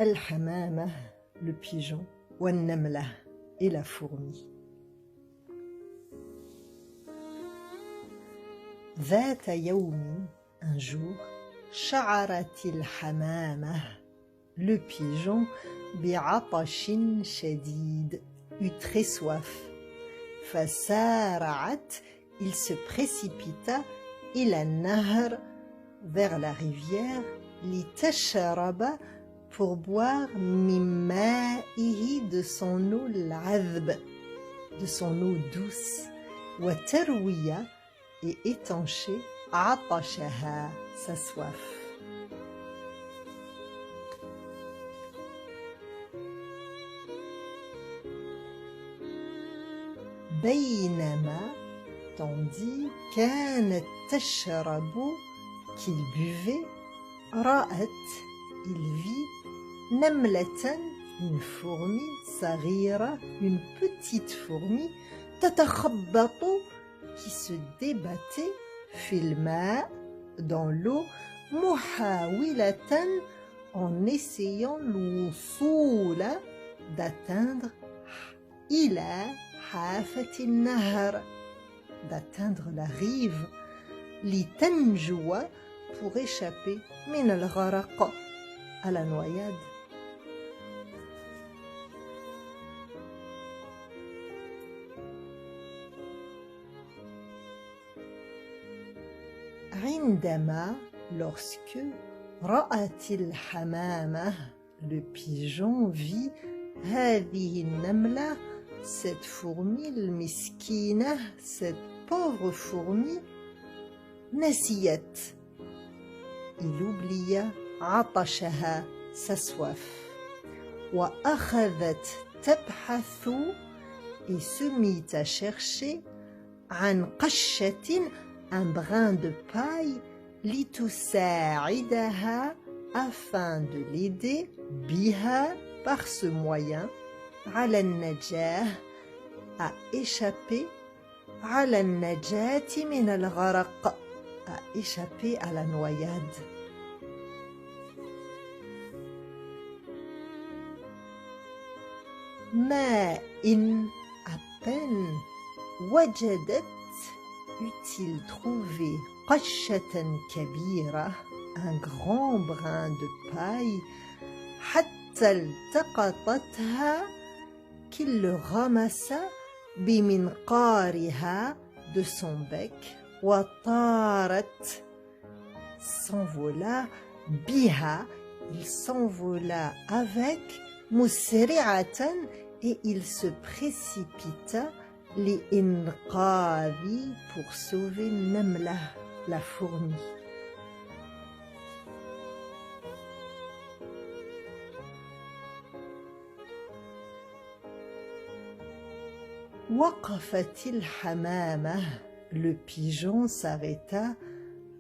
Al-hamama, le pigeon, Wan-namla, et la fourmi. ذات يوم, un jour, شعرت الحمامة, le pigeon, بعطش شديد, eut très soif. فسارعت, il se précipita, إلى النهر, vers la rivière, لتشرب, pour boire من مائه, de son eau العذب, de son eau douce, وتروي, et étancher عطشها, sa soif. بينما, tandis, كانت تشرب, qu'il buvait, رأت, il vit, نملة, une fourmi, صغيرة, une petite fourmi, تتخبط, qui se débattait, في الماء, dans l'eau, محاولة, en essayant الوصول, d'atteindre, إلى حافة النهر, d'atteindre la rive, لتنجو, pour échapper, من الغرق, à la noyade. عندما, lorsque, رأت الحمامة, le pigeon vit, هذه النملة, cette fourmi, المسكينة, cette pauvre fourmi, نسيت, il oublia, عطشها, sa soif, وأخذت تبحث, et se mit à chercher, عن قشة, un brin de paille, لتساعدها, afin de l'aider, بها, par ce moyen, على النجاة, à échapper, على النجاة من الغرق, à échapper à la noyade. ماء, à peine, وجدت, eut-il trouvé, قشة كبيرة, un grand brin de paille, حتى التقطتها, qu'il le ramassa, بمنقارها, de son bec, وطارت, s'envola, بها, il s'envola avec, مسرعة, et il se précipita, لإنقاذ, pour sauver Namla, la fourmi. وقفت الحمامة, le pigeon s'arrêta,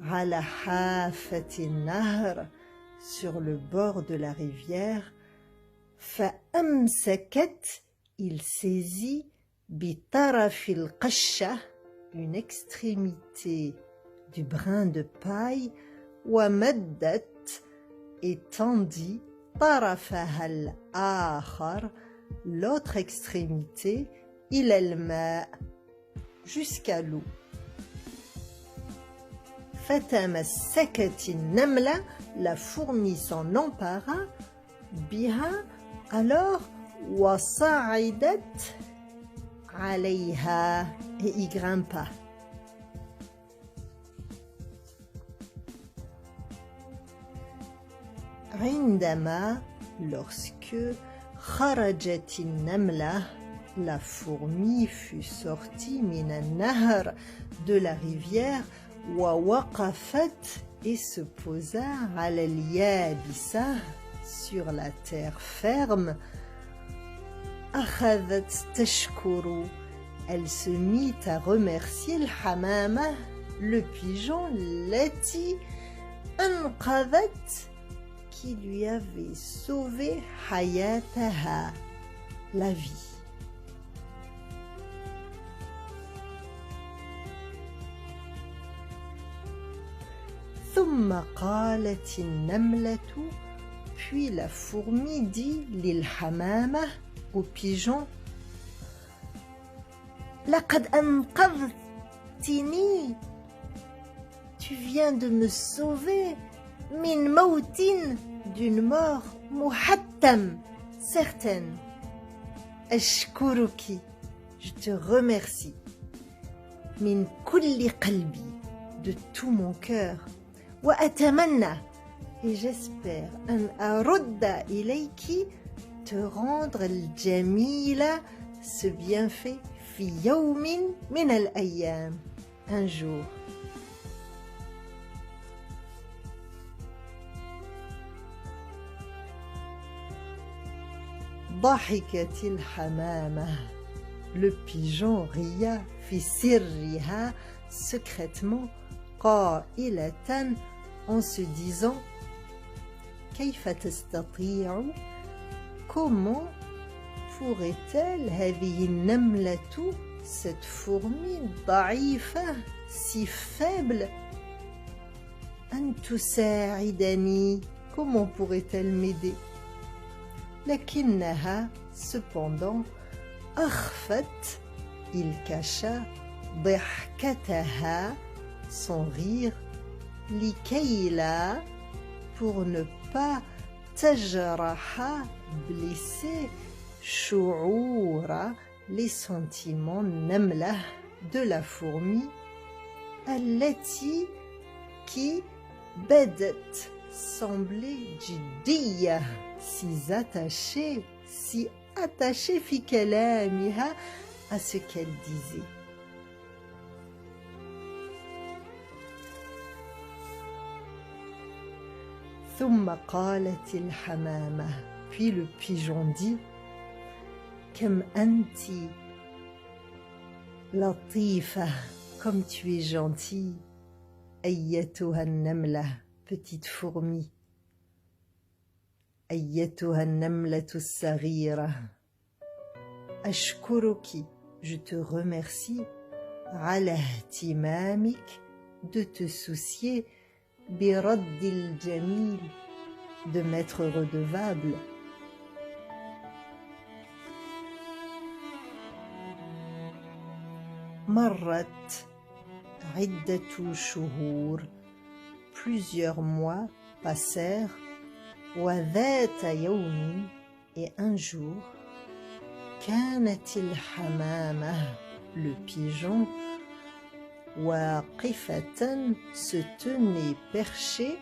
على حافة النهر, sur le bord de la rivière, فأمسكت, il saisit, بطرف القشة, une extrémité du brin de paille, ومدت, et tendit, طرفها الآخر, l'autre extrémité, إلى الماء, jusqu'à l'eau. فتمسكت النملة, la fourmi s'en empara, بها, alors, وصعدت, عليها, et y grimpa. عندما, lorsque, خرجت النملة, la fourmi fut sortie, من النهر, de la rivière, ووقفت, et se posa, على اليابسة, sur la terre ferme, أخذت تشكر, elle se mit à remercier الحمامة, le pigeon, التي أنقذت, qui lui avait sauvé حياتها, la vie. ثم قالت النملة, Puis la fourmi dit للحمامة au pigeon لقد أنقذتني. Tu viens de me sauver من موت d'une mort محتم certaine. أشكرك, je te remercie. من كل قلبي, de tout mon cœur. وأتمنى, et j'espère أن أرد إليك, te rendre الجميل, ce bienfait, في يوم من الأيام, un jour. ضحكت الحمامة, le pigeon ria, في سرها, secrètement, قائلة, en se disant كيف تستطيع, comment pourrait-elle هذه النملة, cette fourmi ضعيفة, si faible, أن تساعدني, comment pourrait-elle m'aider? لكنها cependant أخفت, il cacha ضحكتها, son rire, لكي لا, pour ne pas تجرح, blesser, شعور, les sentiments نملة, de la fourmi, التي, qui, بدت, semblait جدية, si attachée في كلامها, à ce qu'elle disait. ثم قالت الحمامة, puis le pigeon dit كم أنت لطيفة, comme tu es gentille, أيتها النملة, petite fourmi, أيتها النملة الصغيرة, أشكرك, je te remercie, على اهتمامك, de te soucier, برد الجميل, de m'être redevable. مرت عدة شهور, plusieurs mois passèrent, وذات يوم, et un jour, كانت الحمامة, le pigeon, واقفة, se tenait perché,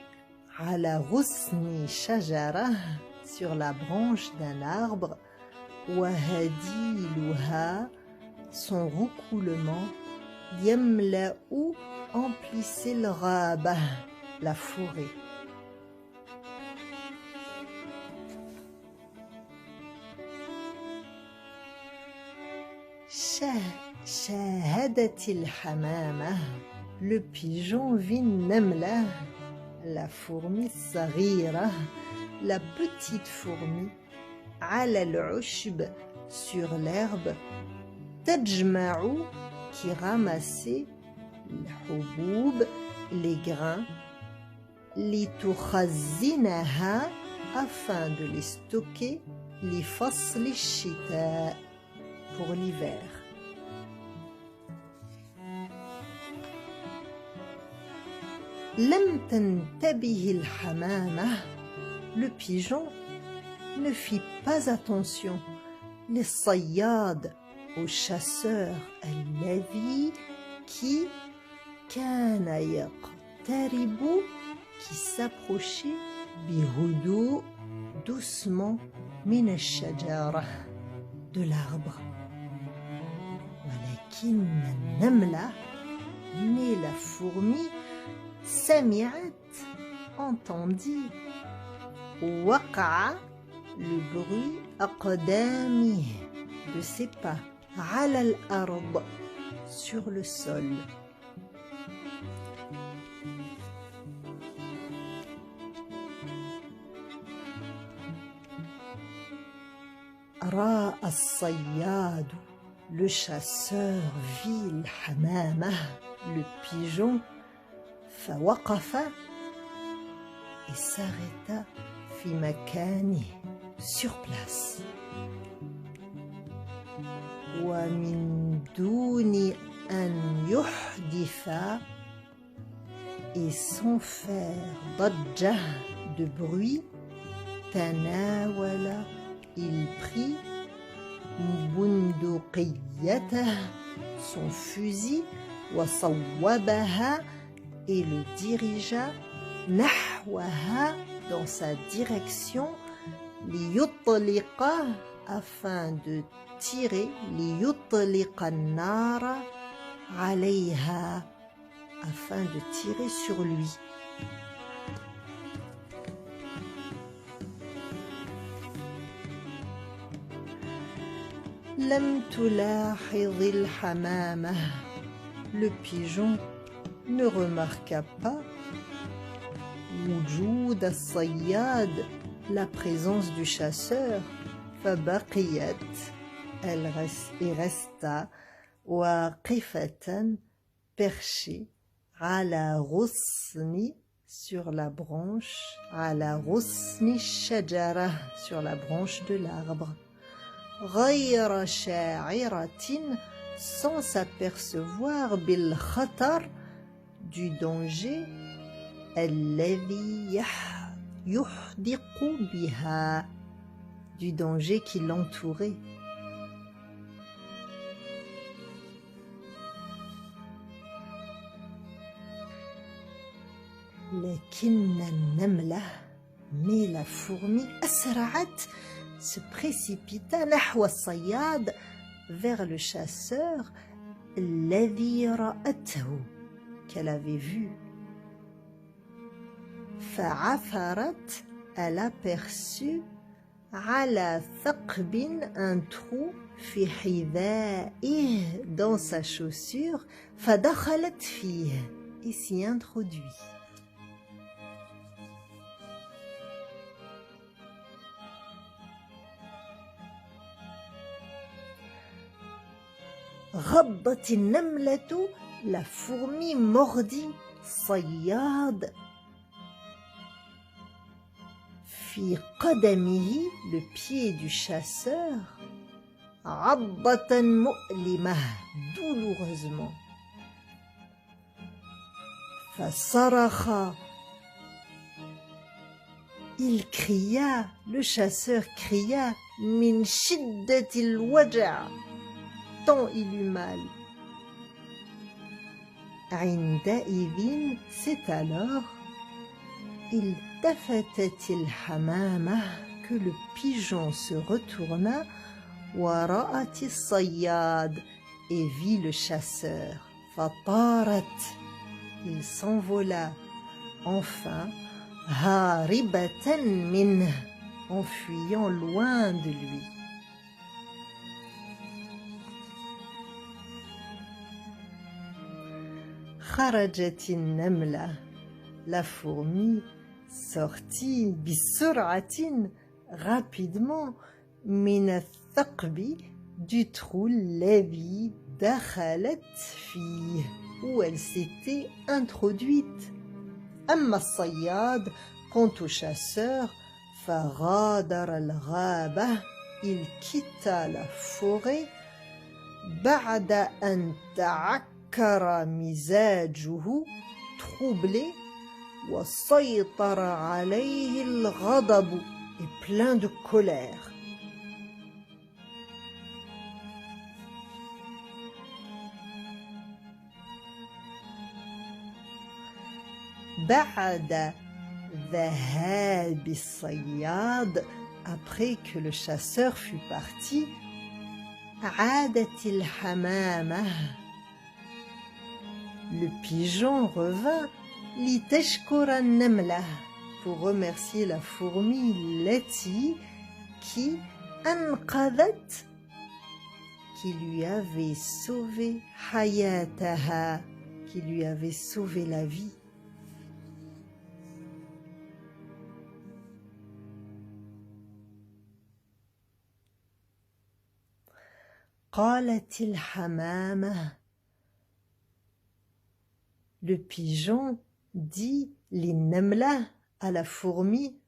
على غصن شجرة, sur la branche d'un arbre, وهديلها, son roucoulement, يملأ, emplissait الغابة, la forêt. شاهدت الحمامة, le pigeon vit النملة, la fourmi الصغيرة, la petite fourmi, على العشب, sur l'herbe, تجمع, qui ramassait, الحبوب, les grains, لتخزنها, afin de les stocker, لفصل الشتاء, pour l'hiver. لم تنتبه الحمامة, le pigeon ne fit pas attention, للصياد, au chasseur, الذي, qui, كان يقترب, qui s'approchait, بهدوء, doucement, من الشجرة, de l'arbre. ولكن النملة, mais la fourmi, سمعت, entendit, وقع, le bruit, أقدامه, de ses pas, على الأرض, sur le sol. رأى الصياد, le chasseur vit الحمامة, le pigeon, فوقف, et s'arrêta, في مكانه sur place ومن دون أن يحدث et sans faire ضجة de bruit تناول il prit بندقيته son fusil وصوبها et le dirigea نحوها dans sa direction ليطلق afin de tirer ليطلق النار عليها afin de tirer sur lui. لم تلاحظ الحمامة. Le pigeon ne remarqua pas وجود الصياد, la présence du chasseur. فبقيت, elle resta واقفة, perchée على غصن, sur la branche, على غصن الشجرة, sur la branche de l'arbre. غير شاعرة, sans s'apercevoir بالخطر, du danger الذي يحدق بها, du danger qui l'entourait. لكن النملة, mais la fourmi, أسرعت, se précipita نحو الصياد, vers le chasseur, الذي رأته, qu'elle avait vu. فعثرت, elle aperçut على ثقب, un trou, في حذائه, dans sa chaussure, فدخلت فيه, et s'y introduit. غضت النملة, la fourmi mordit صياد في قدمه, le pied du chasseur, عضة مؤلمة, douloureusement. فصرخ, il cria, le chasseur cria, من شدة الوجع, tant il eut mal. عندئذ, c'est alors, التفتت الحمامة, que le pigeon se retourna, ورأت الصياد, et vit le chasseur. فطارت, il s'envola, enfin, هاربة منه, en fuyant loin de lui. خرجت النملة, la fourmi sortit بسرعة, rapidement, من الثقب, du trou الذي دخلت فيه, où elle s'était introduite. أما الصياد, quant au chasseur, فغادر الغابة, il quitta la forêt, بعد أن تعكر مزاجه, troublé, وسيطر عليه الغضب, et plein de colère. بعد ذهاب الصياد, après que le chasseur fut parti, عادت الحمامة, le pigeon revint, لتشكر النملة, pour remercier la fourmi التي, qui أنقذت, qui lui avait sauvé حياتها, qui lui avait sauvé la vie. قالت الحمامة, le pigeon dit للنملة, à la fourmi,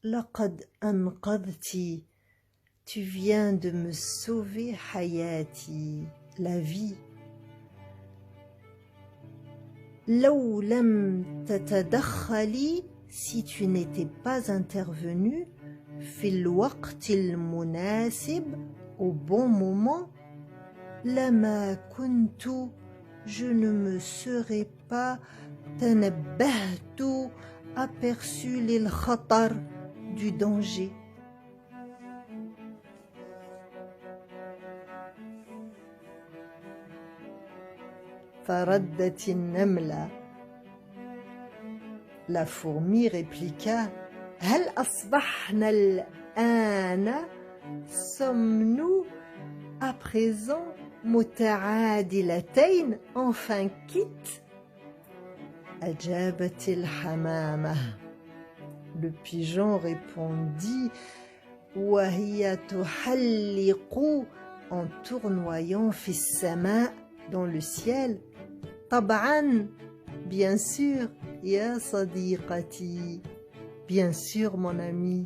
لقد أنقذتي. Tu viens de me sauver حياتي, la vie. لو لم تتدخلي, si tu n'étais pas intervenu, في الوقت المناسب, au bon moment, لما كنت, je ne me serais pas تنبهت, aperçu للخطر, du danger. فردت النملة. La fourmi répliqua: هل أصبحنا الآن? Sommes-nous à présent متعادلتين, enfin quittes? أجابت الحمامة. Le pigeon répondit: وهي تحلق, en tournoyant في السماء, dans le ciel. طبعا, bien sûr, يا صديقتي, bien sûr mon ami.